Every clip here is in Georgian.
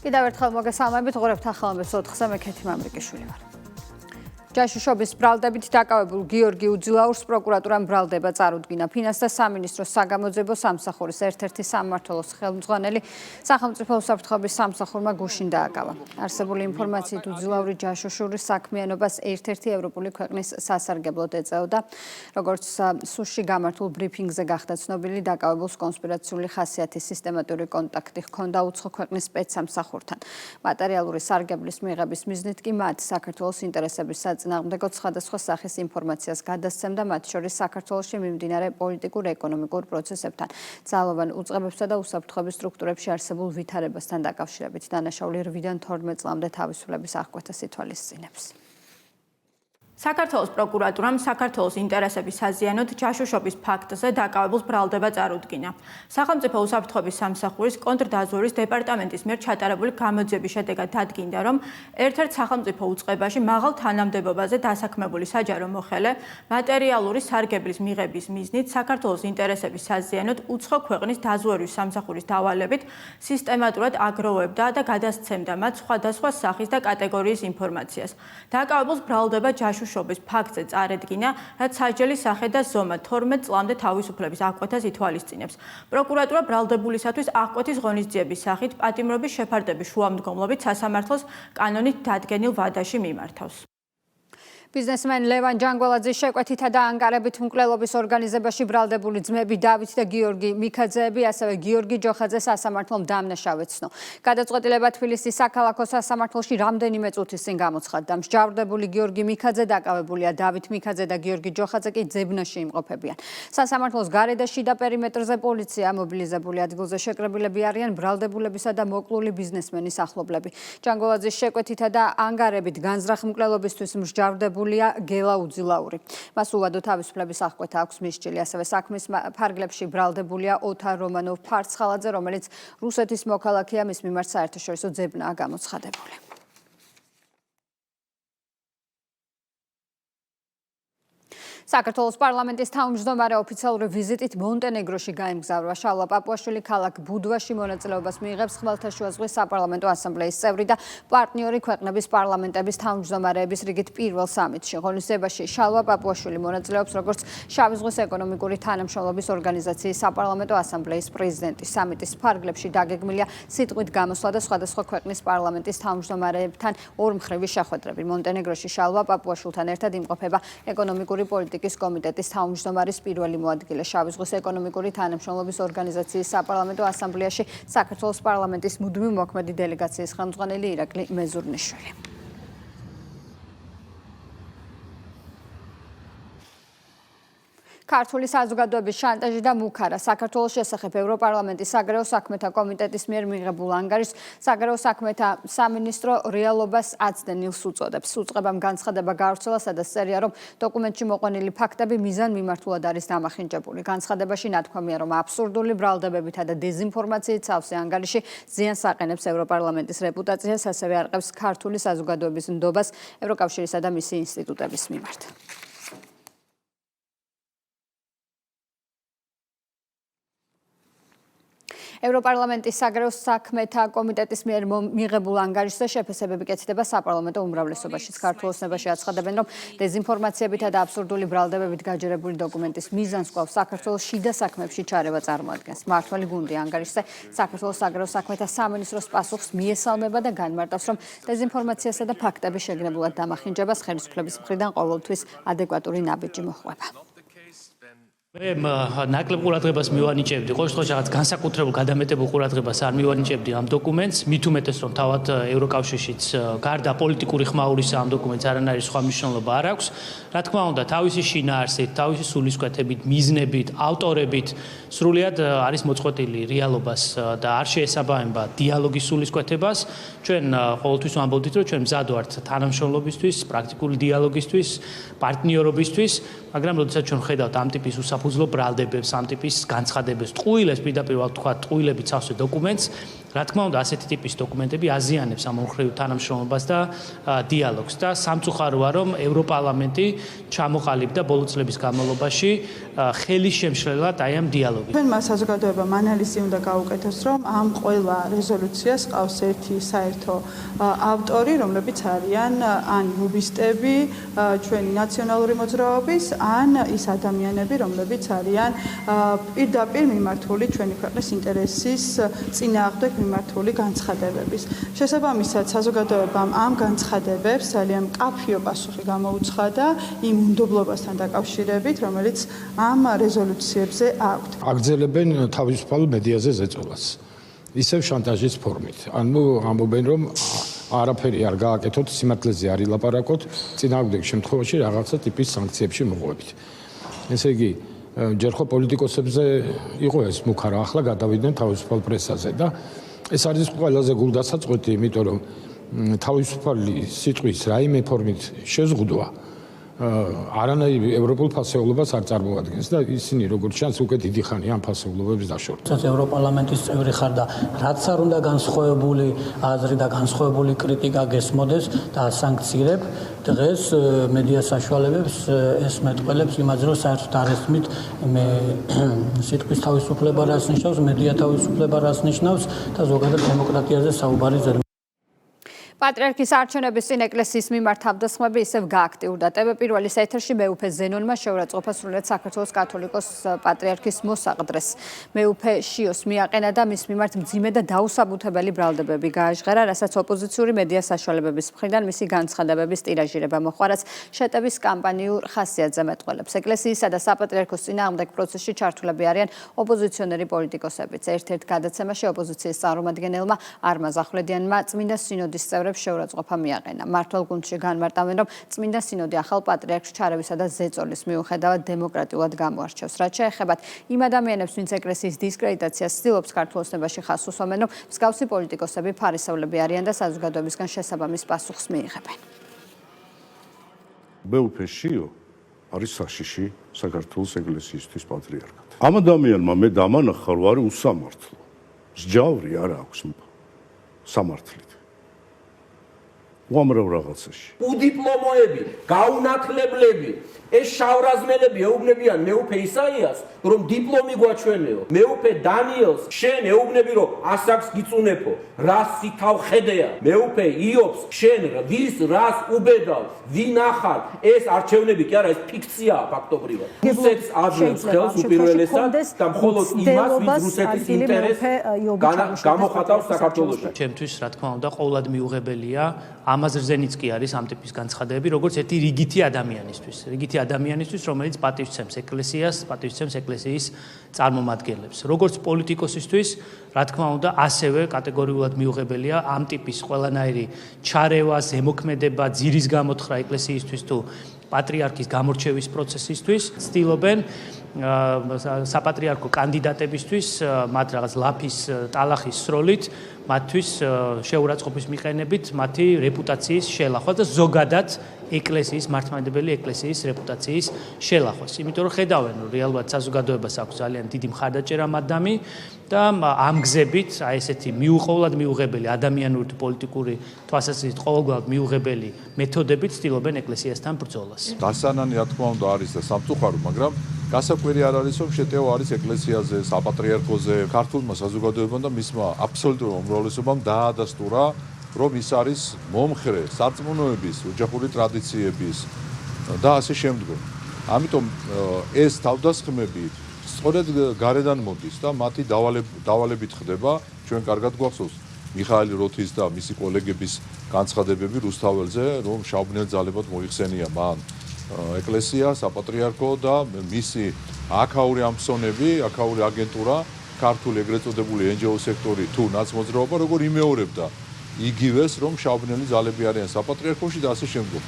კიდევ ერთხელ მოგესალმებით, ღურებთ ახალმებს 4-ზე, მე ქეთი მამრიკიშვილი ვარ. ჯაშუშობის ბრალდებით დაკავებულ გიორგი უძილაურს პროკურატურამ ბრალდება წარუდგინა. ფინანსთა სამინისტროს საგამოძიებო სამსახურის ერთ-ერთი სამმართველოს ხელმძღვანელი სახელმწიფო უსაფრთხოების სამსახურმა გუშინ დააკავა. არსებული ინფორმაციით უძილაური ჯაშუშურის საქმიანობას ერთ-ერთი ევროპული ქვეყნის სასარგებლოდ ეწეოდა. როგორც სუსში გამართულ ბრიფინგზე გახდა ცნობილი, დაკავებულს კონსპირაციული ხასიათის სისტემატური კონტაქტი ჰქონდა უცხო ქვეყნის სპეცსამსახურთან. მატერიალური სარგებლის მიღების მიზნით კი მათ საქართველოს ინტერესების წინააღმდეგო სხვადასხვა სახის ინფორმაციას გადასცემდა, მათ შორის საქართველოში მიმდინარე პოლიტიკურ-ეკონომიკურ პროცესებთან, ძალოვან უწყებებსა და უსაფრთხოების სტრუქტურებში არსებულ ვითარებასთან დაკავშირებით. დანაშაული 8-დან 12 წლამდე თავისუფლების აღკვეთას ითვალისწინებს. საქართველოს პროკურატურამ საქართველოს ინტერესების საზიანოდ ჯაშუშობის ფაქტზე დაკავებულს ბრალდება წარუდგინა. სახელმწიფო უსაფრთხოების სამსახურის კონტრდაზვერვის დეპარტამენტის მიერ ჩატარებული გამოძიების შედეგად დადგინდა, რომ ერთ-ერთ სახელმწიფო უწყებაში მაღალ თანამდებობაზე დასაქმებული საჯარო მოხელე მატერიალური სარგებლის მიღების მიზნით საქართველოს ინტერესების საზიანოდ უცხო ქვეყნის დაზვერვის სამსახურის დავალებით სისტემატურად აგროვებდა და გადასცემდა მათ სხვადასხვა სახის და კატეგორიის ინფორმაციას. დაკავებულს ბრალდება ჯაშუშობის ფაქტზე წარედგინა, რაც საჯელის სახე და ზომა 12 წლამდე თავისუფლების აღკვეთას ითვალისწინებს. პროკურატურა ბრალდებულისათვის აღკვეთის ღონისძიების სახით პატიმრობის შეფარდების შუამდგომლობით სასამართლოს კანონით დადგენილ ვადაში მიმართავს. ბიზნესმენ ლევან ჯანგველაძის შეკვეთითა და ანგარებით მკვლელობის ორგანიზებაში ბრალდებული ძმები დავით და გიორგი მიქაძეები, ასევე გიორგი ჯოხაძე სასამართლომ დამნაშავე ცნო. გადაწყვეტილება თბილისის საქალაქო სასამართლოში რამდენიმე წუთის წინ გამოცხადდა. მსჯავრდებული გიორგი მიქაძე დაკავებულია, დავით მიქაძე და გიორგი ჯოხაძე კი ძებნაში იმყოფებიან. სასამართლოს გარე და შიდა პერიმეტრზე პოლიცია მობილიზებული, ადგილზე შეკრებილები არიან ბრალდებულებისა და მოკლული ბიზნესმენის ახლობლები. ჯანგველაძის შეკვეთითა და ანგარებით განზრახ მკვლელობისთვის მსჯავრდებული გელა უძილაური. მას უვადო თავისუფლების აღკვეთა აქვს მისჭილი, ასევე საქმის ფარგლებში ბრალდებულია ოთარ რომანოვ-ფარცხალაძე, რომელიც რუსეთის მოქალაქეა, მის მიმართ საერთაშორისო ძებნაა გამოცხადებული. საქართველოს პარლამენტის თავმჯდომარე ოფიციალური ვიზიტით მონტენეგროში გაემგზავრა. შალვა პაპუაშვილი ქალაქ ბუდვაში მონაწილეობას მიიღებს ხმელთაშუა ზღვის საპარლამენტო ასამბლეის წევრი და პარტნიორი ქვეყნების პარლამენტების თავმჯდომარეების რიგით პირველ სამიტში. ღონისძიებაში შალვა პაპუაშვილი მონაწილეობს როგორც შავი ზღვის ეკონომიკური თანამშრომლობის ორგანიზაციის საპარლამენტო ასამბლეის პრეზიდენტი. სამიტის ფარგლებში დაგეგმილია სიტყვით გამოსვლა და სხვადასხვა ქვეყნის პარლამენტის თავმჯდომარეებთან ორმხრივი შეხვედრები. მონტენეგროში შალვა პაპუაშვილთან ერთად იმყოფება ეკონომიკური პოლიტიკის კომიტეტის თავმჯდომარის პირველი მოადგილე. შავი ზღვის ეკონომიკური თანამშრომლობის ორგანიზაციის საპარლამენტო ასამბლეაში საქართველოს პარლამენტის მუდმივ მოქმედი დელეგაციის ხელმძღვანელი ირაკლი მეზურნიშვილი. ქართული საზოგადოების შანტაჟი და მუქარა. საქართველოს შესახებ ევროპარლამენტის საგარეო საქმეთა კომიტეტის მიერ მიღებულ ანგარიშს საგარეო საქმეთა სამინისტრო რეალობას აცდენილს უწოდებს. უწყებამ განცხადება გაავრცელა, სადაც წერია, რომ დოკუმენტში მოყვანილი ფაქტები მიზანმიმართულად არის დამახინჯებული. განცხადებაში ნათქვამია, რომ აბსურდული ბრალდებებითა და დეზინფორმაციით სავსე ანგარიში ზიანს აყენებს ევროპარლამენტის რეპუტაციას, ასევე არყევს ქართული საზოგადოების ნდობას ევროკავშირისა და მისი ინსტიტუტების მიმართ. ევროპარლამენტის საგარეო საქმეთა კომიტეტის მიერ მიღებულ ანგარიშზე შეფასებები კეთდება საპარლამენტო უმრავლესობაშიც. ქართულ ოცნებაში აცხადებენ, რომ დეზინფორმაციებითა და აბსურდული ბრალდებებით გაჯერებული დოკუმენტის მიზანს კვლავ საქართველოს შიდა საქმეებში ჩარევა წარმოადგენს. მმართველი გუნდი ანგარიშზე საქართველოს საგარეო საქმეთა სამინისტროს პასუხს მიესალმება და განმარტავს, რომ დეზინფორმაციასა და ფაქტების შეგნებულად დამახინჯებას ხელისუფლების მხრიდან ყოველთვის ადეკვატური ნაბიჯი მოჰყვება. მე ნაკლებ ყურადღებას მივანიჭებდი, ყოველ შემთხვევაში რაღაც განსაკუთრებულ გადამეტებულ ყურადღებას არ მივანიჭებდი ამ დოკუმენტს, მით უმეტეს რომ თავად ევროკავშირშიც გარდა პოლიტიკური ხმაურისა ამ დოკუმენტს არანაირი სხვა მნიშვნელობა არ აქვს. რა თქმა უნდა, თავისი შინაარსით, თავისი სულისკვეთებით, მიზნებით, ავტორებით სრულად არის მოწყვეტილი რეალობას და არ შეესაბამება დიალოგის სულისკვეთებას. ჩვენ ყოველთვის ვამბობდით, რომ ჩვენ მზად ვართ თანამშრომლობისთვის, პრაქტიკული დიალოგისთვის, პარტნიორობისთვის, მაგრამ როდესაც ჩვენ ხედავთ ამ ტიპის უსაფუძვლო ბრალდებებს, ამ ტიპის განცხადებებს, ტყუილებს, პირდაპირ ვთქვათ, ტყუილებით სავსე დოკუმენტს, რა თქმა უნდა, ასეთი ტიპის დოკუმენტები აზიანებს ამ მომხრეულ თანამშრომლობას და დიალოგს და სამწუხაროა, რომ ევროპარლამენტი ჩამოყალიბდა ბოლო წლების განმავლობაში ხელის შემშლელად აი ამ დიალოგით. ჩვენმა საზოგადოებამ ანალიზი უნდა გაუკეთოს, რომ ამ ყველა რეზოლუციას ყავს ერთი საერთო ავტორი, რომლებიც არიან ან ლობისტები ჩვენი ნაციონალური მოძრაობის, ან ის ადამიანები, რომლებიც არიან პირდაპირ მიმართული ჩვენი ქვეყნის ინტერესის წინააღმდეგ მიმართული განცხადებების. შესაბამისად, საზოგადოებამ ამ განცხადებებს ძალიან მკაფიო პასუხი გამოუცხადა იმ უნდობლობასთან დაკავშირებით, რომელიც ამ რეზოლუციებზე აქვთ. აგრძელებენ თავისუფალ მედიაზე ზეწოლას. ისევ შანტაჟის ფორმით. ანუ ამბობენ, რომ არაფერი არ გააკეთოთ, სიმართლეზე არ ილაპარაკოთ, წინააღმდეგ შემთხვევაში რაღაცა ტიპის სანქციებში მოღვებით. ესე იგი, ჯერ ხო პოლიტიკოსებზე იყო ეს მუქარა, ახლა გადავიდნენ თავისუფალ პრესაზე და ეს არის ყველაზე გულდასაწყვეტი, იმიტომ რომ თავისუფალი სიტყვის რაიმე ფორმით შეზღუდვა არანაირ ევროპულ ფასეულობას არ წარმოადგენს და ისინი როგორც ჩანს უკვე დიდი ხანია ამ ფასეულობებს დაშორდნენ. ევროპარლამენტის წევრი ხარ და რაც არ უნდა განსხვავებული აზრი და განსხვავებული კრიტიკა გესმოდეს და ასანქცირებ, დღეს მედია საშუალებებს ეს მეტყველებს იმაზე, რომ საერთოდ არ ესმით მე სიტყვის თავისუფლება რას ნიშნავს, მედია თავისუფლება რას ნიშნავს და ზოგადად დემოკრატიაზე საუბარი ზე პატრიარქის არჩევნების წინ ეკლესიის მიმართ თავდასხმები ისევ გააქტიურდა. TV პირველის ეთერში მეუფე ზენონმა შეურაცხყოფა სრულიად საქართველოს კათოლიკოს პატრიარქის მოსაყდრეს. მეუფე შიოს მიაყენა და მის მიმართ მძიმე და დაუსაბუთებელი ბრალდებები გააჟღერა, რასაც ოპოზიციური მედია საშუალებების მხრიდან მისი განცხადებების ტირაჟირება მოჰყვა, რაც შეტევის კამპანიურ ხასიათზე მეტყველებს. ეკლესიისა და საპატრიარქოს წინააღმდეგ პროცესში ჩართულები არიან ოპოზიციონერი პოლიტიკოსებიც. ერთ-ერთ გადაცემაში ოპოზიციის წარმომადგენელმა არმაზ ახვლედიანმა წმინდა სინოდის წევრებს შეურაცხყოფა მიაყენა. მართლ გუნდში განმარტავენ, რომ წმინდა სინოდი ახალ პატრიარქს ჩარევისა და ზეწოლის მიუხედავად დემოკრატიულად გამოარჩევს. რაც შეეხებათ იმ ადამიანებს, ვინც ეკლესიის დისკრედიტაციას ცდილობს ქართულ ოცნებაში ხაზს უსვამენ, რომ მსგავსი პოლიტიკოსები ფარისევლები არიან და საზოგადოებისგან შესაბამის პასუხს მიიღებენ. მეუფე შიო არის საშიში საქართველოს ეკლესიისთვის პატრიარქად. ამ ადამიანმა მე დამანახა, რომ არის უსამართლო. მსჯავრი არ აქვს სამართლით. უამრავ რაღაცაში. უდიპლომოები, გაუნათლებლები, ეს შავრაზმელები ეუბნებიან მეუფე ისაიას, რომ დიპლომი გვაჩვენეო. მეუფე დანიელს შენ ეუბნები, რომ ასაკს გიწუნებო, რას სითავ ხედეა. მეუფე იობს, შენ ვის რას უბედავ, ვინ ახალ, ეს არჩევნები კი არა, ეს ფიქციაა ფაქტობრივად. რუსეთს აძლევს ხელს უპირველესად და მხოლოდ იმას, ვინც რუსეთის ინტერესს გამოხატავს საქართველოში. ჩემთვის, რა თქმა უნდა, ყოველად მიუღებელია ამაზრზენიც კი არის ამ ტიპის განცხადებები, როგორც ერთი რიგითი ადამიანისთვის, რომელიც პატივცემს ეკლესიას, პატივცემს ეკლესიის წარმომადგენლებს. Როგორც პოლიტიკოსისთვის, რა თქმა უნდა, ასევე კატეგორიულად მიუღებელია ამ ტიპის ყველანაირი ჩარევა, ზემოქმედება, ძირის გამოთხრა ეკლესიისთვის თუ პატრიარქის გამორჩევის პროცესისთვის, ცდილობენ საპატრიარქო კანდიდატებისთვის, მათ რაღაც ლაფის, ტალახის სროლით, მათთვის შეურაცხყოფის მიყენებით, მათი რეპუტაციის შელახვას და ზოგადად ეკლესიის მართლმადიდებელი ეკლესიის რეპუტაციის შელახვას. იმიტომ რომ ხედავენ, რომ რეალურად საზოგადოებას აქვს ძალიან დიდი მხარდაჭერა მათდამი და ამ გზებით, აი ესეთი მიუყოვლად მიუღებელი ადამიანური თუ პოლიტიკური თვალსაზრისით ყოველგვარ მიუღებელი მეთოდებით ცდილობენ ეკლესიასთან ბრძოლას. დასანანი რა თქმა უნდა არის და სამწუხარო, მაგრამ გასაკვირი არ არის, რომ შეტევა არის ეკლესიაზე, საპატრიარქოზე, ქართულმა საზოგადოებამ და მისმა აბსოლუტურ უმრავლესობამ დაადასტურა, რომ ის არის მომხრე სარწმუნოების, ოჯახური ტრადიციების და ასე შემდგომ. ამიტომ ეს თავდასხმები სწორედ გარედან მოდის და მათი დავალებით ხდება. ჩვენ კარგად გვახსოვს მიხაილ როთის და მისი კოლეგების განცხადებები რუსთაველზე, რომ შავბნელ ძალებად მოიხსენია მან ეკლესია, საპატრიარქო და მისი აქაური ამსონები, აქაური აგენტურა, ქართული ეგრეთ წოდებული NGO სექტორი თუ ნაცმოძრაობა, როგორ იმეორებდა იგივეს, რომ შავბნელი ძალები არიან საპატრიარქოში და ასე შემდგომ.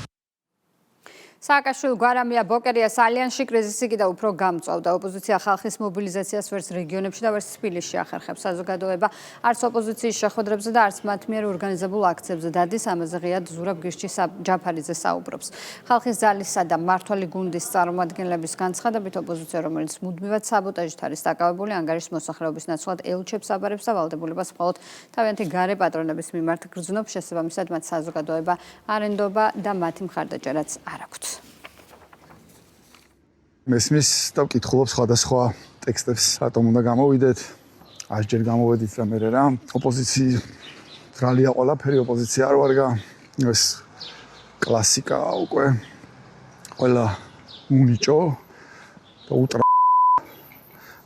სააკაშვილი გვარამია ბოკერიას ალიანსში კრიზისი კიდევ უფრო გამწვავდა. ოპოზიცია ხალხის მობილიზაციას ვერც რეგიონებში და ვერც თბილისში ახერხებს. საზოგადოება არც ოპოზიციის შეხვედრებზე და არც მათ მიერ ორგანიზებულ აქციებზე დადის. ამაზე ღიად ზურაბ გირჩი ჯაფარიძე საუბრობს. ხალხის ძალისა და მმართველი გუნდის წარმომადგენლების განცხადებით ოპოზიცია, რომელიც მუდმივად საბოტაჟით არის დაკავებული, ანგარიშის მოსახლეობის ნაცვლად ელჩებს აბარებს და ვალდებულებას მხოლოდ თავიანთი გარე პატრონების მიმართ გრძნობს. შესაბამისად მათ საზოგადოება არ ენდობა და მათი მხარდაჭერაც არ აქვთ. მესმის და ვკითხულობ სხვადასხვა ტექსტებს, რატომ უნდა გამოვიდეთ, ასჯერ გამოვედით და მე რა. ოპოზიცია ბრალია ყველაფერი, ოპოზიცია არ ვარგა. ეს კლასიკა უკვე ყველა უნიჭო და უტრა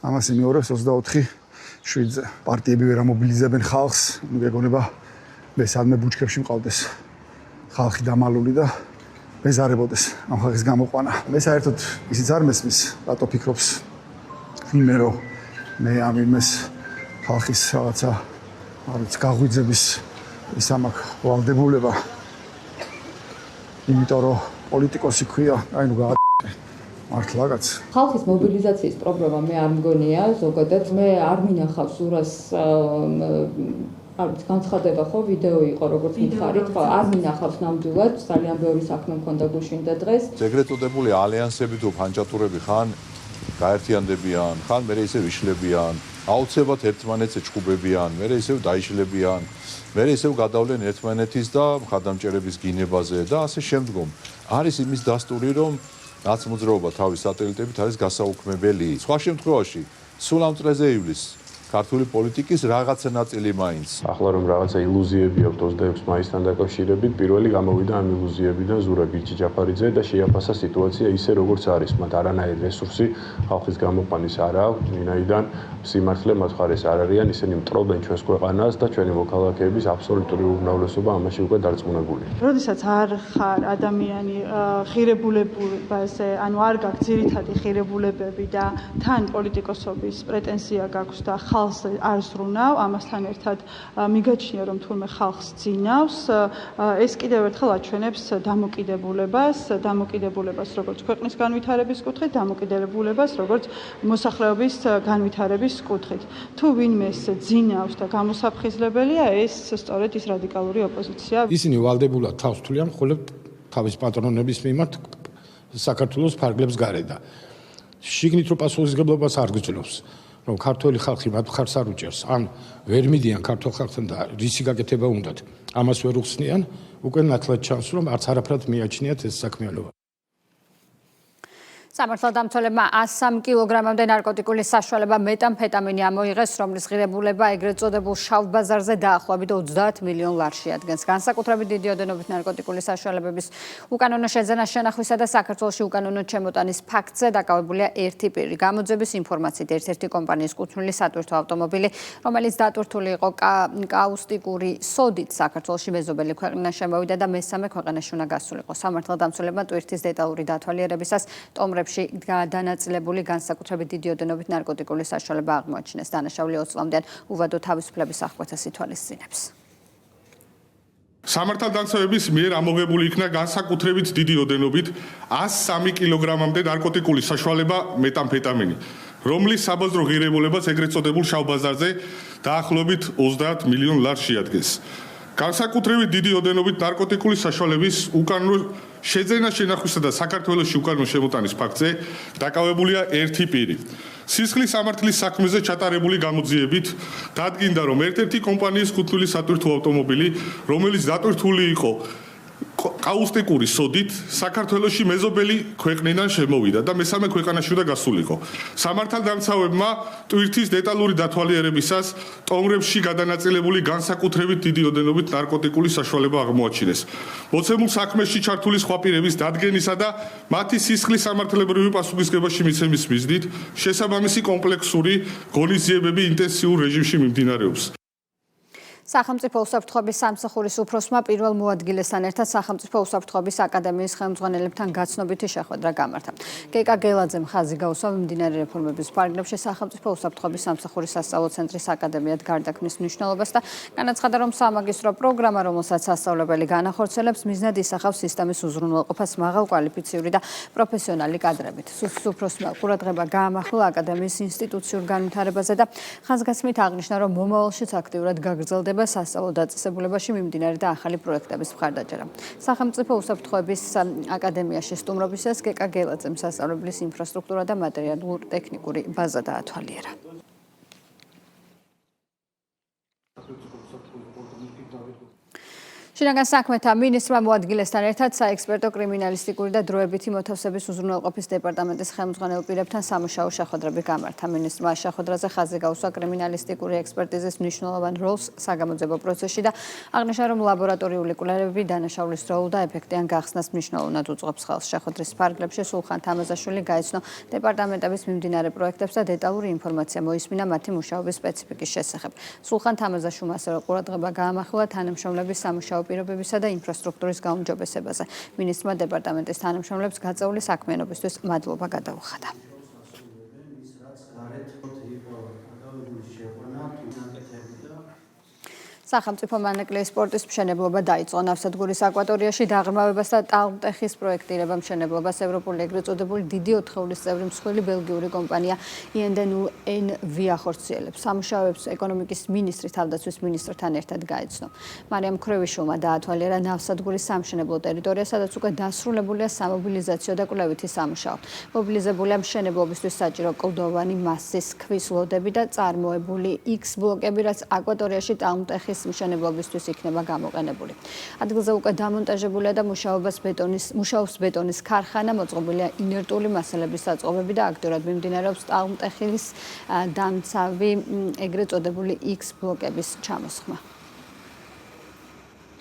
ამას იმეორებს 24/7-ზე. პარტიები ვერ ამობილიზებენ ხალხს, მეგონება მე სადმე ბუჩქებში მყავდეს ხალხი დამალული და მეზარებოდეს ამ ხალხის გამოყვანა. მე საერთოდ ისიც არ მესმის, რატო ფიქრობს იმერო მე ამ იმეს ხალხის რაღაცა არის გაღვიძების ის ამაკ ვალდებულება. იმიტომ რომ პოლიტიკოსი ქვია, აი ნუ მართლა კაც. ხალხის მობილიზაციის პრობლემა მე არ მგონია, ზოგადად მე არ მინახავს ურას არის განცხადება ხო ვიდეო იყო როგორც მითხარით ხო არ მინახავს ნამდვილად ძალიან ბევრი საქმე მქონდა გუშინ და დღეს ეგრეთ წოდებული ალიანსები თუ ფანჯატურები ხან გაერთიანდებიან ხან მე ისე ვიშლებიან აუცილებლად ერთმანეთს ეჭუბებიან მე ისე დაიშლებიან მე ისე გადავლენ ერთმანეთის და მხარდამჭერების გინებაზე და ასე შემდგომ არის იმის დასტური რომ ნაცმოძრაობა თავის სატელიტებით არის გასაუქმებელი სხვა შემთხვევაში სულ ამ წრეზე ივლის ქართული პოლიტიკის რაღაცა ნაწილი მაინც. ახლა რომ რაღაცა ილუზიები აქვს 26 მაისთან დაკავშირებით, პირველი გამოვიდა ამ ილუზიებიდან ზურაბ გირჩი ჯაფარიძე და შეაფასა სიტუაცია ისე როგორც არის. მათ არანაირი რესურსი ხალხის გამოყვანის არ აქვს, ვინაიდან სიმართლე მათ მხარეს არ არიან, ისინი მტრობენ ჩვენს ქვეყანას და ჩვენი მოქალაქეების აბსოლუტური უმრავლესობა ამაში უკვე დარწმუნებულია. როდესაც არ ხარ ადამიანი ღირებულებაზე, ანუ არ გაქვს ძირითადი ღირებულებები და თან პოლიტიკოსობის პრეტენზია გაქვს და არ სრუნავ, ამასთან ერთად მიგაჩნია რომ თურმე ხალხს ძინავს, ეს კიდევ ერთხელ აჩვენებს დამოკიდებულებას როგორც ქვეყნის განვითარების კუთხით, დამოკიდებულებას როგორც მოსახლეობის განვითარების კუთხით. თუ ვინმეს ძინავს და გამოსაფხიზლებელია, ეს სწორედ ის რადიკალური ოპოზიცია. ისინი ვალდებულად თავს თვლიან მხოლოდ თავის პატრონების მიმართ საქართველოს ფარგლებს გარეთ. შიგნით რო პასუხისმგებლობას არ გძლობს. რომ ქართველი ხალხი მათ მხარს არ უჭერს, ან ვერ მიდიან ქართულ ხალხთან და რისი გაკეთება უნდათ, ამას ვერ უხსნიან, უკვე ნათლად ჩანს, რომ არც არაფრად მიაჩნიათ ეს საქმიანობა. სამართალდამცველებმა 103 კილოგრამამდე ნარკოტიკული საშუალება მეტამფეტამინი ამოიღეს, რომლის ღირებულება ეგრეთ წოდებულ შავ ბაზარზე დაახლოებით 30 მილიონ ლარში ადგენს. განსაკუთრებით დიდი ოდენობით ნარკოტიკული საშუალებების უკანონო შეძენა შენახვისა და საქართველოში უკანონო ჩემოტანის ფაქტზე დაკავებულია ერთი პირი. გამოძების ინფორმაციით ერთ-ერთი კომპანიის კუთვნილი სატვირთო ავტომობილი, რომელიც დატვირთული იყო კაუსტიკური სოდით, საქართველოში მეზობელი ქვეყანა შემოვიდა და მესამე ქვეყანაში უნდა გასულიყო. სამართალდამცველებმა ტვირთის დეტალური დათვალიერებისას ტომრებში დანაწილებული განსაკუთრებით დიდი ოდენობით ნარკოტიკული საშუალება აღმოაჩინეს. დანაშაული 20 წლამდე უვადო თავისუფლების აღკვეთას ითვალისწინებს. სამართალდამცველების მიერ ამოღებული იქნა განსაკუთრებით დიდი ოდენობით 103 კილოგრამამდე ნარკოტიკული საშუალება მეტამფეტამინი, რომლის საბაზრო ღირებულებაც ეგრეთ წოდებულ შავ ბაზარზე დაახლოებით 30 მილიონ ლარს შეადგენს. განსაკუთრებით დიდი ოდენობით ნარკოტიკული საშუალების უკანონო შეძენა შენახვისა და საქართველოში უკანონო შემოტანის ფაქტზე დაკავებულია ერთი პირი. სისხლის სამართლის საქმეზე ჩატარებული გამოძიებით დადგინდა, რომ ერთ-ერთი კომპანიის კუთვნილი სატვირთო ავტომობილი, რომელიც დატვირთული იყო კაუსტიკური სოდით, საქართველოში მეზობელი ქვეყნიდან შემოვიდა და მესამე ქვეყანაში უნდა გასულიყო. სამართალდამცავებმა ტვირთის დეტალური დათვალიერებისას ტომრებში გადანაწილებული განსაკუთრებით დიდი ოდენობით ნარკოტიკული საშუალება აღმოაჩინეს. მოცემულ საქმეში ჩართული სხვა პირების დადგენისა და მათი სისხლის სამართლებრივი პასუხისმგებლობაში მიცემის მიზნით შესაბამისი კომპლექსური ღონისძიებები ინტენსიურ რეჟიმში მიმდინარეობს. სახელმწიფო უსაფრთხოების სამსახურის უფროსმა პირველ მოადგილესთან ერთად სახელმწიფო უსაფრთხოების აკადემიის ხელმძღვანელებთან გაცნობითი შეხვედრა გამართა. გეკა გელაძემ ხაზი გაუსვა მიმდინარე რეფორმების ფარგლებში სახელმწიფო უსაფრთხოების სამსახურის სასწავლო ცენტრის აკადემიად გარდაქმნის მნიშვნელობას და განაცხადა, რომ სამაგისტრო პროგრამა, რომელსაც სასწავლებელი განახორციელებს, მიზნად ისახავს სისტემის უზრუნველყოფას მაღალ კვალიფიციური და პროფესიონალი კადრებით. უფროსმა ყურადღება გაამახვილა აკადემიის ინსტიტუციურ განვითარებაზე და ხაზგასმით აღნიშნა, რომ მომავალშიც აქტიურად გაგრძელდება სასწავლო დაწესებულებაში მიმდინარე და ახალი პროექტების მხარდაჭერა. სახელმწიფო უსაფრთხოების აკადემიაში სტუმრობისას გეკა გელაძემ სასწავლებლის ინფრასტრუქტურა და მატერიალურ-ტექნიკური ბაზა დაათვალიერა. შინაგან საქმეთა მინისტრმა მოადგილესთან ერთად საექსპერტო კრიმინალისტიკური და დროებითი მოთავსების უზრუნველყოფის დეპარტამენტის ხელმძღვანელ პირებთან სამუშაო შეხვედრები გამართა. მინისტრმა შეხვედრაზე ხაზი გაუსვა კრიმინალისტიკური ექსპერტიზის მნიშვნელოვან როლს საგამოძიებო პროცესში და აღნიშნა, რომ ლაბორატორიული კვლევები დანაშაულის როლ და ეფექტიან გახსნას მნიშვნელოვნად უძღვებს ხელს. შეხვედრის ფარგლებში სულხან თამაზაშვილი გაეცნო დეპარტამენტების მიმდინარე პროექტებს და დეტალური ინფორმაცია მოისმინა მათი მუშაობის სპეციფიკის შესახებ. სულხან თამაზაშვილმა ასევე ყურადღება გაამახვილა თანამშრომლების სამუშაო პირობებისა და ინფრასტრუქტურის გაუმჯობესებაზე. მინისტრმა დეპარტამენტის თანამშრომლებს გაწეული საქმიანობისთვის მადლობა გადაუხადა. სახელმწიფო მანაკლიის სპორტის მშენებლობა დაიწყო. ნავსადგურის აკვატორიაში დაღრმავებას და ტალმტეხის პროექტირება მშენებლობას ევროპული ეგრეთ წოდებული დიდი ოთხეულის წევრი მსხვილი ბელგიური კომპანია ENV ახორციელებს. სამუშაოებს ეკონომიკის მინისტრი თავდაცვის მინისტრთან ერთად გაეცნო. მარიამ ქრევიშვილმა დაათვალიერა ნავსადგურის სამშენებლო ტერიტორია, სადაც უკვე დასრულებულია სამობილიზაციო და კვლევითი სამუშაო. მობილიზებულია მშენებლობისთვის საჭირო კლდოვანი მასის ქვის ლოდები და წარმოებული X ბლოკები, რაც აკვატორიაში ტალმტეხის მშენებლობისთვის იქნება გამოყენებული. ადგილზე უკვე დამონტაჟებულია და მუშაობს ბეტონის ქარხანა, მოწყობილია ინერტული მასალების საწყობები და აქტიურად მიმდინარეობს ტალმტეხის დამცავი ეგრეთ წოდებული X ბლოკების ჩამოსხმა.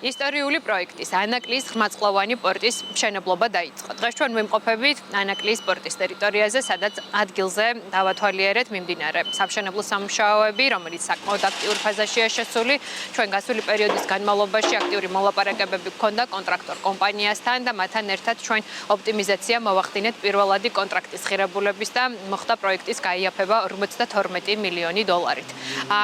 ისტორიული პროექტის ანაკლიის ღრმაწყლოვანი პორტის მშენებლობა დაიწყო. დღეს ჩვენ ვიმყოფებით ანაკლიის პორტის ტერიტორიაზე, სადაც ადგილზე დავათვალიერეთ მიმდინარე სამშენებლო სამუშაოები, რომელიც საკმაოდ აქტიურ ფაზაშია შესული. ჩვენ გასული პერიოდის განმავლობაში აქტიური მოლაპარაკებები გქონდა კონტრაქტორ კომპანიასთან და მათთან ერთად ჩვენ ოპტიმიზაცია მოვახდინეთ პირველადი კონტრაქტის ღირებულების და მოხდა პროექტის გაიაფება 52 მილიონი დოლარით.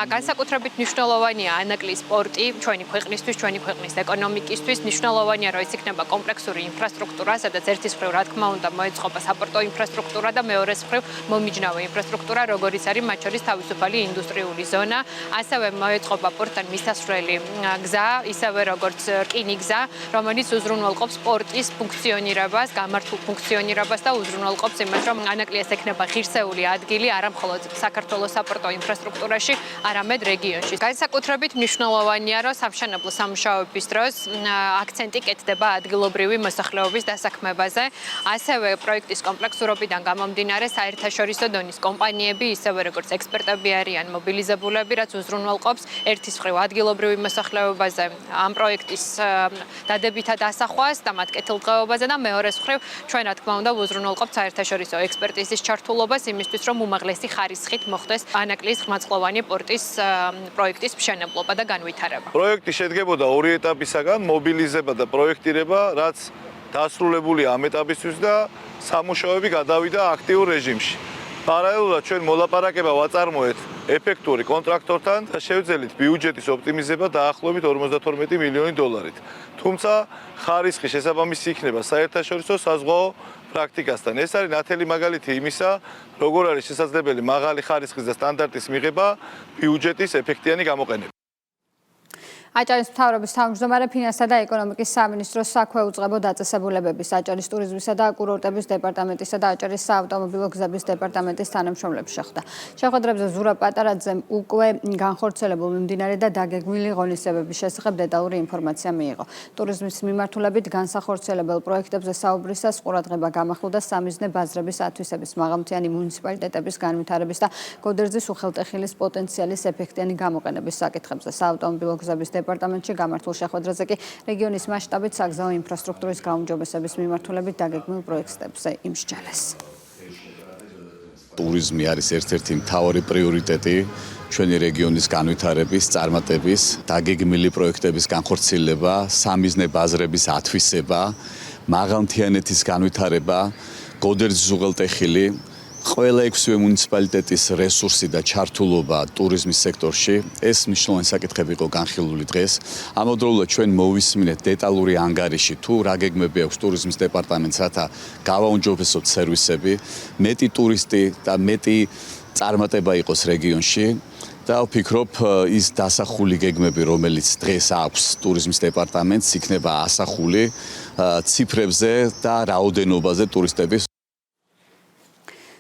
განსაკუთრებით მნიშვნელოვანია ანაკლიის პორტი ჩვენი ქვეყნისთვის, ჩვენი ქვეყნის ეკონომიკისთვის. მნიშვნელოვანია, რომ ეს იქნება კომპლექსური ინფრასტრუქტურა, სადაც ერთის მხრივ, რა თქმა უნდა, მოეწყობა საპორტო ინფრასტრუქტურა და მეორეს მხრივ მომიჯნავე ინფრასტრუქტურა, როგორიც არის მათ შორის თავისუფალი ინდუსტრიული ზონა, ასევე მოეწყობა პორტთან მისასვლელი გზა, ისევე როგორც რკინიგზა, რომელიც უზრუნველყოფს პორტის ფუნქციონირებას, გამართულ ფუნქციონირებას და უზრუნველყოფს იმას, რომ ანაკლიას ექნება ღირსეული ადგილი არა მხოლოდ საქართველოს საპორტო ინფრასტრუქტურაში, არამედ რეგიონში. განსაკუთრებით მნიშვნელოვანია, რომ სამშენებლო სამუშაოების დროს აქცენტი კეთდება ადგილობრივი მოსახლეობის დასაქმებაზე. ასევე პროექტის კომპლექსურობიდან გამომდინარე საერთაშორისო დონის კომპანიები, ისევე როგორც ექსპერტები არიან მობილიზებულები, რაც უზრუნველყოფს ერთის მხრივ ადგილობრივი მოსახლეობაზე ამ პროექტის დადებითად ასახვას და მათ კეთილდღეობაზე და მეორეს მხრივ ჩვენ რა თქმა უნდა უზრუნველყოფთ საერთაშორისო ექსპერტიზის ჩართულობას იმისთვის, რომ უმაღლესი ხარისხით მოხდეს ანაკლიის ღრმაწყლოვანი პორტის პროექტის მშენებლობა და განვითარება. პროექტი შედგებოდა ორი ეტაპისაგან, მობილიზება და პროექტირება, რაც დასრულებულია ამ ეტაპისთვის და სამუშაოები გადავიდა აქტიურ რეჟიმში. პარალელურად ჩვენ მოლაპარაკება ვაწარმოეთ ეფექტური კონტრაქტორთან და შევძელით ბიუჯეტის ოპტიმიზება დაახლოებით 52 მილიონი დოლარით. თუმცა ხარისხი შესაბამისი იქნება საერთაშორისო საზღვაო პრაქტიკასთან. ეს არის ნათელი მაგალითი იმისა, როგორ არის შესაძლებელი მაღალი ხარისხის და სტანდარტის მიღება ბიუჯეტის ეფექტიანი გამოყენება. აჭარის მთავრობის თავმჯდომარე ფინანსთა და ეკონომიკის სამინისტროს საქვე უწყებო დაწესებულებების, აჭარის ტურიზმისა და კურორტების დეპარტამენტისა და აჭარის საავტომობილო გზების დეპარტამენტის თანამშრომლებს შეხვდა. შეხვედრებზე ზურაბ პატარაძემ უკვე განხორციელებულ მიმდინარე და დაგეგმილი ღონისძიებების შესახებ დეტალური ინფორმაცია მიიღო. ტურიზმის მიმართულებით განსახორციელებელ პროექტებზე საუბრისას ყურადღება გამახვილდა სამიზნე ბაზრების ათვისების, მაღალმთიანი მუნიციპალიტეტების განვითარების და გოდერძის უხელტეხილის პოტენციალის ეფექტიანი გამოყენების საკითხებზე. საავტომობილო გზების დეპარტამენტში გამართულ შეხვედრაზე კი რეგიონის მასშტაბით საგზაო ინფრასტრუქტურის გაუმჯობესების მიმართულებით დაგეგმილ პროექტებზე იმსჯელეს. ტურიზმი არის ერთ-ერთი მთავარი პრიორიტეტი ჩვენი რეგიონის განვითარების, წარმატების, დაგეგმილი პროექტების განხორციელება, სამიზნე ბაზრების ათვისება, მაღალმთიანეთის განვითარება, გოდერძის უღელტეხილი, ყველა 6 მუნიციპალიტეტის რესურსი და ჩართულობა ტურიზმის სექტორში, ეს მნიშვნელოვანი საკითხები იყო განხილული დღეს. ამავდროულად ჩვენ მოვისმინეთ დეტალური ანგარიში თუ რა გეგმები აქვს ტურიზმის დეპარტამენტს, რათა გავაუმჯობესოთ სერვისები, მეტი ტურისტი და მეტი წარმატება იყოს რეგიონში. და ვფიქრობ, ის დასახული გეგმები, რომელიც დღეს აქვს ტურიზმის დეპარტამენტს, იქნება ასახული ციფრებზე და რაოდენობაზე ტურისტების.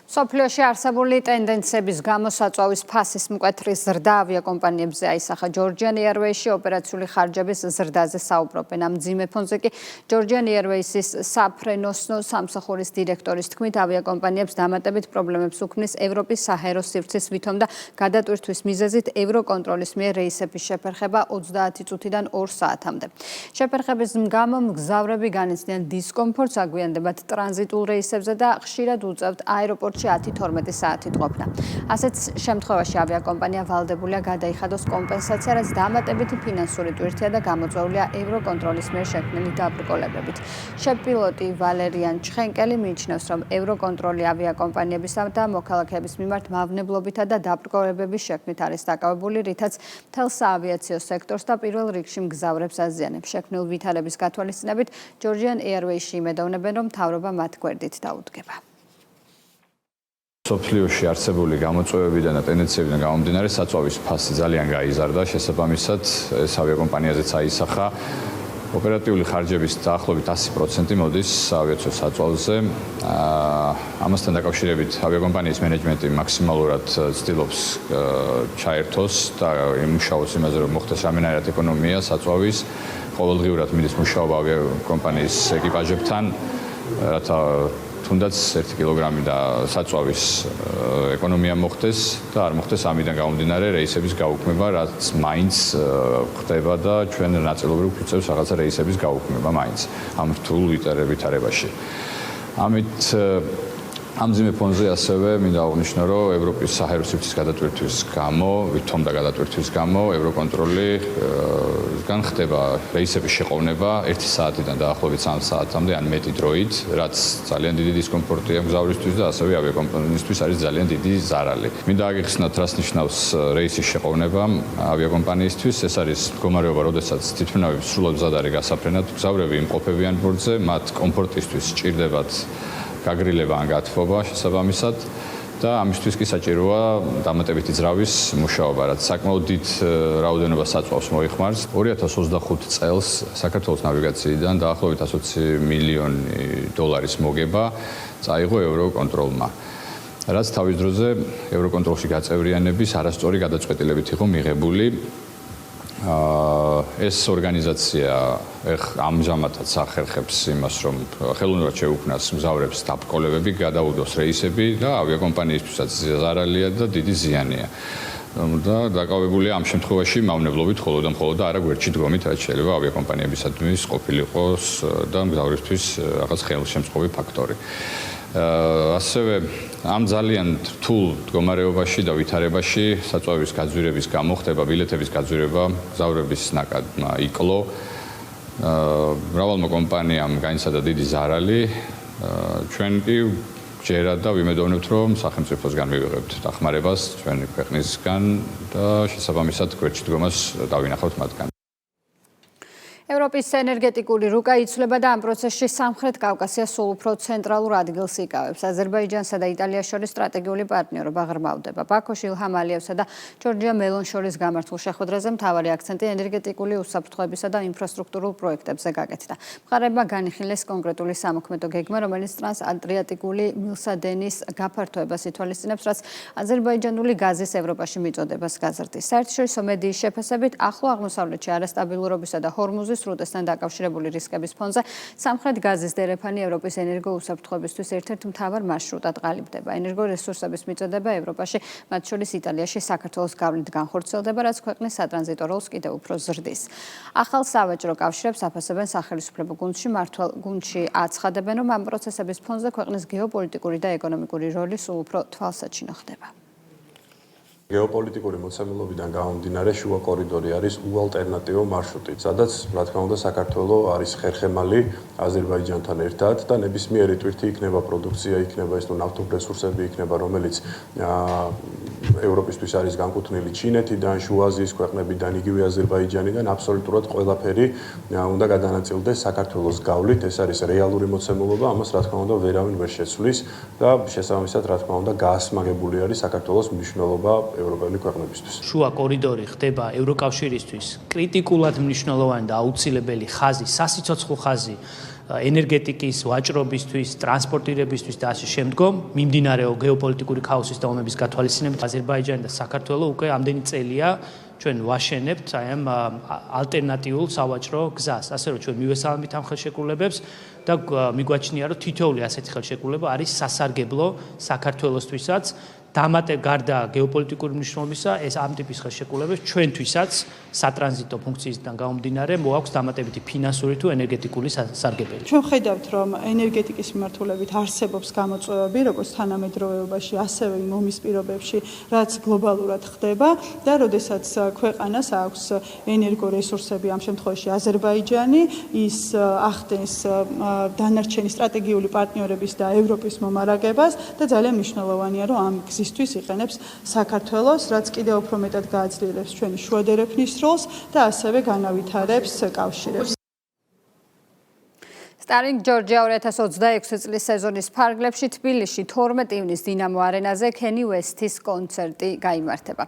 სოფლიოში არსებული ტენდენციების გამო საწვავის ფასის მკვეთრი ზრდა ავიაკომპანიებზე აისახა. Georgian Airways-ში ოპერაციული ხარჯების ზრდაზე საუბრობენ. ამ მძიმე ფონზე კი Georgian Airways-ის საფრენოსნო სამსახურის დირექტორის თქმით, ავიაკომპანიებს დამატებით პრობლემებს უქმნის ევროპის საჰაერო სივრცის ვითომ და გადატვირთვის მიზეზით ევროკონტროლის მიერ რეისების შეფერხება 30 წუთიდან 2 საათამდე. შეფერხების გამო მგზავრები განიცდიან დისკომფორტს, აგვიანდებათ ტრანზიტულ რეისებზე და ხშირად უწევთ აეროპორტში 10-12 საათით ყოფნა. ასეთ შემთხვევაში ავიაკომპანია ვალდებულია გადაიხადოს კომპენსაცია, რაც დამატებითი ფინანსური ტვირთია და გამოწვეულია ევროკონტროლის მიერ შექმნილი დაბრკოლებებით. შეფპილოტი ვალერიან ჩხენკელი მიიჩნევს, რომ ევროკონტროლი ავიაკომპანიებისა და მოქალაქეების მიმართ მავნებლობითა და დაბრკოლებების შექმნით არის დაკავებული, რითაც მთელ საავიაციო სექტორს და პირველ რიგში მგზავრებს აზიანებს. შექმნილ ვითარების გათვალისწინებით Georgian Airways-ში იმედოვნებენ, რომ მთავრობა მათ გვერდით დაუდგება. სოფლიოში არსებული გამოწვევებიდან და ტენდენციებიდან გამომდინარე საწვავის ფასი ძალიან გაიზარდა. შესაბამისად, ეს ავიაკომპანიაზეც აისახა. ოპერატიული ხარჯების დაახლოებით 100% მოდის ავიაციო საწვავზე. ამასთან დაკავშირებით ავიაკომპანიის მენეჯმენტი მაქსიმალურად ცდილობს ჩაერთოს და იმუშაოს იმაზე, რომ მოხდეს რამენაირად ეკონომია საწვავის. ყოველდღიურად მიდის მუშაობა ავიაკომპანიის ეკიპაჟებთან, რათა თუნდაც 1 კილოგრამი და საწვავის ეკონომია მოხდეს და არ მოხდეს ამიდან გამომდინარე რეისების გაუქმება, რაც მაინც ხდება და ჩვენ ნაწილობრივ ვიწევს რაღაცა რეისების გაუქმება მაინც ამ რთულ ვითარებაში. ამით ამ მძიმე ფონზე ასევე მინდა აღვნიშნო, რომ ევროპის საჰაერო სივრცის გადატვირთვის გამო, ვითომ და გადატვირთვის გამო ევროკონტროლისგან ხდება რეისების შეყოვნება 1 საათიდან დაახლოებით 3 საათამდე ან მეტი დროით, რაც ძალიან დიდი დისკომფორტია მგზავრისთვის და ასევე ავიაკომპანიისთვის არის ძალიან დიდი ზარალი. მინდა აგიხსნათ, რას ნიშნავს რეისის შეყოვნება ავიაკომპანიისთვის. ეს არის მდგომარეობა, როდესაც თვითმფრინავი სრულად მზად არის გასაფრენად, მგზავრები იმყოფებიან ბორტზე, მათ კომფორტისთვის სჭირდებათ გაგრილება ან გათბობა შესაბამისად და ამისთვის კი საჭიროა დამატებითი ძრავის მუშაობა, რაც საკმაოდ დიდ რაოდენობას საწვავს მოიხმარს. 2025 წელს საქართველოს ნავიგაციიდან დაახლოებით 120 მილიონი დოლარის მოგება წაიღო ევროკონტროლმა. რაც თავის დროზე ევროკონტროლში გაწევრიანების არასწორი გადაწყვეტილებით იყო მიღებული. ეს ორგანიზაცია ამჟამადაც ახერხებს იმას, რომ ხელოვნურად შეუქმნას მგზავრებს დაბრკოლებები, გადაუდოს რეისები და ავიაკომპანიისთვისაც ზარალია და დიდი ზიანია. და დაკავებულია ამ შემთხვევაში მავნებლობით მხოლოდ და მხოლოდ არა გვერდში დგომით, რაც შეიძლება ავიაკომპანიებისათვის ყოფილიყოს და მგზავრისთვის რაღაც ხელშემწყობი ფაქტორი. ასევე ამ ძალიან რთულ მდგომარეობაში და ვითარებაში საწვავის გაძვირების გამო ხდება ბილეთების გაძვირება, მგზავრების ნაკადმა იკლო. მრავალმა კომპანიამ განიცადა დიდი ზარალი. ჩვენ კი ჯერად და ვიმედოვნებთ, რომ სახელმწიფოსგან მივიღებთ დახმარებას ჩვენი ქვეყნისგან და შესაბამისად გვერდში დგომას დავინახავთ მათგან. ევროპის ენერგეტიკული რუკა იცვლება და ამ პროცესში სამხრეთ კავკასია სულ უფრო ცენტრალურ ადგილს იკავებს. აზერბაიჯანსა და იტალიას შორის სტრატეგიული პარტნიორობა ღრმავდება. ბაქოში ილჰამ ალიევსა და ჯორჯია მელონ შორის გამართულ შეხვედრაზე მთავარი აქცენტი ენერგეტიკული უსაფრთხოებისა და ინფრასტრუქტურულ პროექტებზე გაკეთდა. მხარეებმა განიხილეს კონკრეტული სამოქმედო გეგმა, რომელიც ტრანს-ადრიატიკული მილსადენის გაფართოებას ითვალისწინებს, რაც აზერბაიჯანული გაზის ევროპაში მიწოდებას გაზრდის. საერთაშორისო მედიის შეფასებით, ახლო აღმოსავლეთში არასტაბილურობისა და ჰორმუზის სანაპიროს სრუტესთან დაკავშირებული რისკების ფონზე სამხრეთ გაზის დერეფანი ევროპის ენერგოუსაფრთხოებისთვის ერთ-ერთ მთავარ მარშრუტად ყალიბდება. ენერგორესურსების მიწოდება ევროპაში, მათ შორის იტალიაში, საქართველოს გავლით განხორციელდება, რაც ქვეყნის სატრანზიტო როლს კიდევ უფრო ზრდის. ახალ სავაჭრო კავშირებს აფასებენ სახელმწიფო გუნდში აცხადებენ, რომ ამ პროცესების ფონზე ქვეყნის გეოპოლიტიკური და ეკონომიკური როლი სულ უფრო თვალსაჩინო ხდება. გეოპოლიტიკური მოცემულობიდან გამომდინარე შუა კორიდორი არის უალტერნატივო მარშრუტი, სადაც რა თქმა უნდა საქართველოს არის ხერხემალი აზერბაიჯანთან ერთად და ნებისმიერი ტვირთი იქნება პროდუქცია, იქნება ეს ნავთობ რესურსები იქნება, რომელიც ევროპისთვის არის განკუთვნილი ჩინეთიდან, შუა აზიის ქვეყნებიდან, იგივე აზერბაიჯანიდან, აბსოლუტურად ყველაფერი უნდა გადანაწილდეს საქართველოს გავლით, ეს არის რეალური მოცემულობა, ამას რა თქმა უნდა ვერავინ ვერ შეცვლის და შესაბამისად რა თქმა უნდა გაასმაგებული არის საქართველოს მნიშვნელობა ევროპელი ქვეყნებისთვის. შუა კორიდორი ხდება ევროკავშირისთვის კრიტიკულად მნიშვნელოვანი და აუცილებელი ხაზი, სასიცოცხლო ხაზი ენერგეტიკის ვაჭრობისთვის, ტრანსპორტირებისთვის და ასე შემდგომ, მიმდინარეო გეოპოლიტიკური ქაოსის და ომების გათვალისწინებით აზერბაიჯანი და საქართველო უკვე ამდენი წელია ჩვენ ვაშენებთ აი ამ ალტერნატიულ სავაჭრო გზას. ასე რომ ჩვენ მივესალმით ამ ხელშეკრულებებს და მიგვაჩნია რომ თითოეული ასეთი ხელშეკრულება არის სასარგებლო საქართველოსთვისაც. გარდა გეოპოლიტიკური მნიშვნელობისა, ეს ამ ტიპის ხელშეკრულებებს ჩვენთვისაც სატრანზიტო ფუნქციისგან გამომდინარე მოაქვს დამატებითი ფინანსური თუ ენერგეტიკული სარგებლობა. ჩვენ ხედავთ, რომ ენერგეტიკის მიმართულებით არსებობს გამოწვევები, როგორც თანამედროვეობაში, ასევე იმ ომის პირობებში, რაც გლობალურად ხდება და როდესაც ქვეყანას აქვს ენერგორესურსები, ამ შემთხვევაში აზერბაიჯანი, ის ახდენს დანარჩენი სტრატეგიული პარტნიორების და ევროპის მომარაგებას და ძალიან მნიშვნელოვანია, რომ ამ გზისთვის იყენებს საქართველოს, რაც კიდევ უფრო მეტად გააძლიერებს ჩვენი შუადერეფნის როლს და ასევე განავითარებს კავშირებს. სტარინგ ჯორჯია 2026 წლის სეზონის ფარგლებში თბილისში 12 ივნის დინამო არენაზე ქენი უესტის კონცერტი გაიმართება.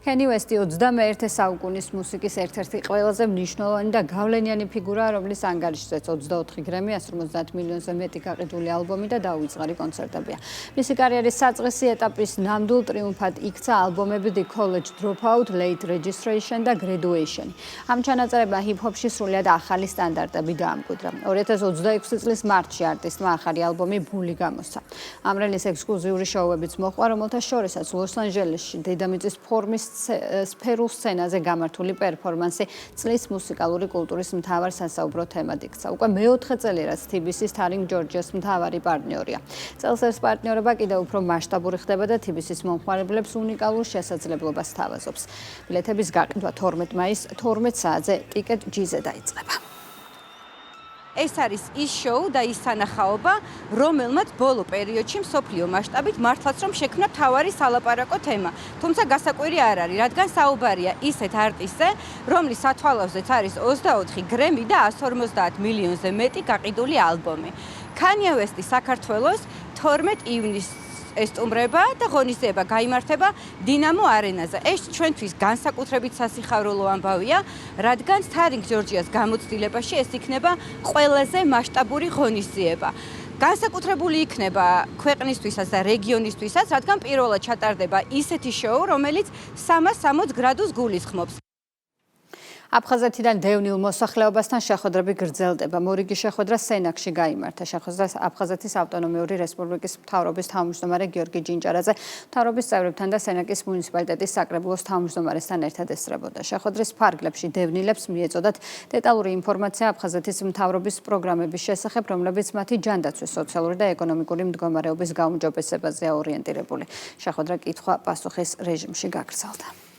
ქენი უესტი 21 საუკუნის მუსიკის ერთ-ერთი ყველაზე მნიშვნელოვანი და გავლენიანი ფიგურაა, რომლის ანგარიშზეც 24 გრემი, 150 მილიონზე მეტი გაყიდული ალბომი და დაუვიწყარი კონცერტებია. მისი კარიერის საწყისი ეტაპის ნამდვილ ტრიუმფად იქცა ალბომები The College Dropout, Late Registration და Graduation. ამ ჩანაწერებმა ჰიპ-ჰოპში სრულიად ახალი სტანდარტები დაამკვიდრა. 2026 წლის მარტში არტისტმა ახალი ალბომი ბული გამოსცა. ამ რელიზს ექსკლუზიური შოუებიც მოჰყვა, რომელთა შორისაც ლოს-ანჯელესში დედამიწის ფორმის სფერულ სცენაზე გამართული პერფორმანსი წლის მუსიკალური კულტურის მთავარ სასაუბრო თემად იქცა. უკვე მეოთხე წელი, რაც TBC-ის სტარინგ ჯორჯიას მთავარი პარტნიორია. წელს ეს პარტნიორობა კიდევ უფრო მასშტაბური ხდება და TBC-ის მომხმარებლებს უნიკალურ შესაძლებლობას თავაზობს. ბილეთების გაყიდვა 12 მაისს 12 საათზე ტიკეტ ჯიზე დაიწყება. ეს არის ის შოუ და ის სანახაობა, რომელმაც ბოლო პერიოდში მსოფლიო მასშტაბით მართლაც რომ შექმნა მთავარი სალაპარაკო თემა. თუმცა გასაკვირი არ არის, რადგან საუბარია ისეთ არტისტზე, რომლის სათვალავზეც არის 24 გრემი და 150 მილიონზე მეტი გაყიდული ალბომი. Kanye West-ი საქართველოს 12 ივნისს ესტუმრება და ღონისძიება გაიმართება დინამო არენაზე. ეს ჩვენთვის განსაკუთრებით სასიხარულო ამბავია, რადგან სტარინგ ჯორჯიას გამოცდილებაში ეს იქნება ყველაზე მასშტაბური ღონისძიება. განსაკუთრებული იქნება ქვეყნისთვისაც და რეგიონისთვისაც, რადგან პირველად ჩატარდება ისეთი შოუ, რომელიც 360 გრადუსს გულისხმობს. აფხაზეთიდან დევნილ მოსახლეობასთან შეხვედრები გრძელდება. მორიგი შეხვედრა სენაკში გაიმართა. შეხვედრას აფხაზეთის ავტონომიური რესპუბლიკის მთავრობის თავმჯდომარე გიორგი ჯინჭარაძე მთავრობის წევრებთან და სენაკის მუნიციპალიტეტის საკრებულოს თავმჯდომარესთან ერთად ესწრებოდა. შეხვედრის ფარგლებში დევნილებს მიეწოდათ დეტალური ინფორმაცია აფხაზეთის მთავრობის პროგრამების შესახებ, რომლებიც მათი ჯანდაცვის, სოციალური და ეკონომიკური მდგომარეობის გაუმჯობესებაზეა ორიენტირებული. შეხვედრა კითხვა-პასუხის რეჟიმში გაგრძელდა.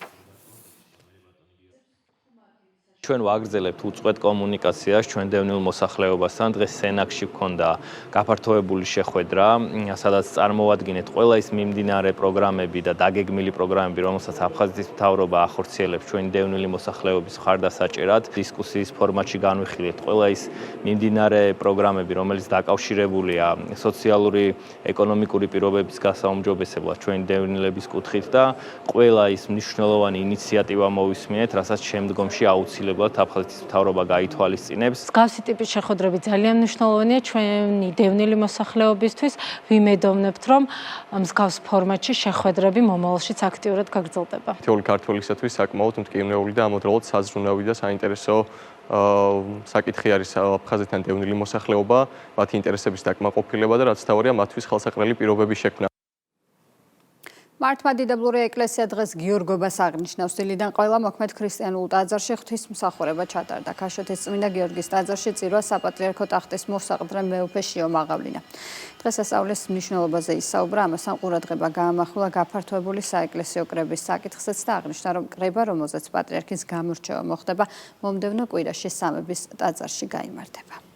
ჩვენ ვაგრძელებთ უწყვეტ კომუნიკაციას ჩვენ დევნილ მოსახლეობასთან. დღეს სენაკში გქონდა გაფართოებული შეხვედრა, სადაც წარმოვადგინეთ ყველა ის მიმდინარე პროგრამები და დაგეგმილი პროგრამები, რომელსაც აფხაზეთის მთავრობა ახორციელებს ჩვენი დევნილი მოსახლეობის მხარდასაჭერად. დისკუსიის ფორმატში განვიხილეთ ყველა ის მიმდინარე პროგრამები, რომელიც დაკავშირებულია სოციალური, ეკონომიკური პირობების გასაუმჯობესებლად ჩვენი დევნილების კუთხით და ყველა ის მნიშვნელოვანი ინიციატივა მოვისმინეთ, რასაც შემდგომში აუცილებლად აფხაზეთის მთავრობა გაითვალისწინებს. მსგავსი ტიპის შეხვედრები ძალიან მნიშვნელოვანია ჩვენი დევნილი მოსახლეობისთვის. ვიმედოვნებთ, რომ მსგავს ფორმატში შეხვედრები მომავალშიც აქტიურად გაგრძელდება. თითოეული ქართველისათვის საკმაოდ მტკივნეული და ამავდროულად საზრუნავი და საინტერესო საკითხი არის აფხაზეთთან დევნილი მოსახლეობა, მათი ინტერესების დაკმაყოფილება და რაც თავია მათთვის ხელსაყრელი პირობების შექმნა. მართლმადიდებლური ეკლესია დღეს გიორგობას აღნიშნავს. დილიდან ყველა მოქმედ ქრისტიანულ ტაძარში ღვთისმსახურება ჩატარდა. ქაშოთის წმინდა გიორგის ტაძარში წირვა საპატრიარქო ტახტის მოსაყდრე მეუფე შიო მაღავლინა. დღესასწაულის მნიშვნელობაზე ისაუბრა, ამასთან ყურადღება გაამახვილა გაფართოებული საეკლესიო კრების საკითხზეც და აღნიშნა, რომ კრება, რომელზეც პატრიარქის გამორჩევა მოხდება, მომდევნო კვირაში სამების ტაძარში გაიმართება.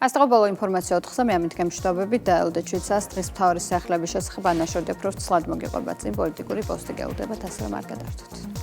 ასწავლო ბოლო ინფორმაცია 4-ზე მე ამით გემშვიდობებით და ელოდე ჩვიცას დღის მთავარი სიახლეების შესახებ ანაშორდებ, რომ ცლად მოგიყვება წინ პოლიტიკური პოსტი გეუდებათ, ასე რომ არ გადავდოთ.